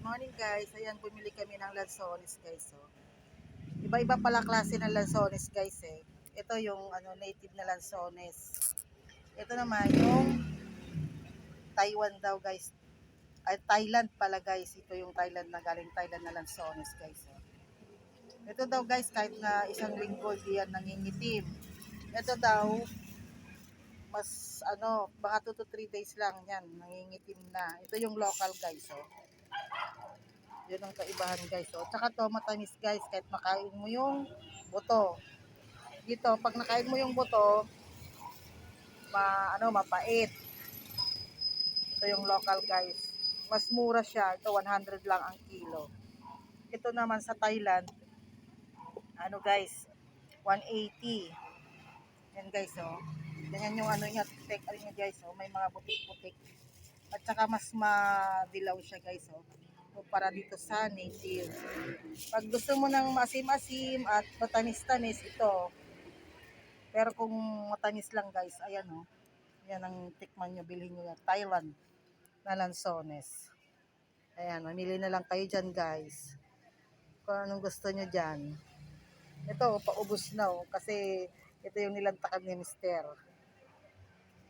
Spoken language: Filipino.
Morning guys, ayan bumili kami ng lansones guys. So, iba-iba pala klase ng lansones guys eh. Ito yung native na lansones. Ito naman yung Taiwan daw guys. Ay Thailand pala guys. Ito yung Thailand na galing Thailand na lansones guys. So, ito daw guys kahit na isang linggo diyan nangingitim. Ito daw mas baka 2 to 3 days lang yan nangingitim na. Ito yung local guys. So, yun ang kaibahan guys. So, tsaka to matamis guys kahit makain mo yung buto. Dito, pag nakain mo yung buto, mapait. Ito yung local guys. Mas mura siya. Ito 100 lang ang kilo. Ito naman sa Thailand, guys, 180. Yan guys, oh. Ganyan yung niya, niya guys, oh. May mga butik-butik. At saka mas madilaw siya guys, oh. Para dito sa native. Pag gusto mo ng masim-asim at matamis-tamis, ito. Pero kung matamis lang guys, ayan oh. Yan ang tikman nyo, bilhin nyo yan. Thailand na lansones. Ayan, mamili na lang kayo dyan guys. Kung anong gusto nyo dyan. Ito, paubos na oh. Kasi ito yung nilantakan ni Mister.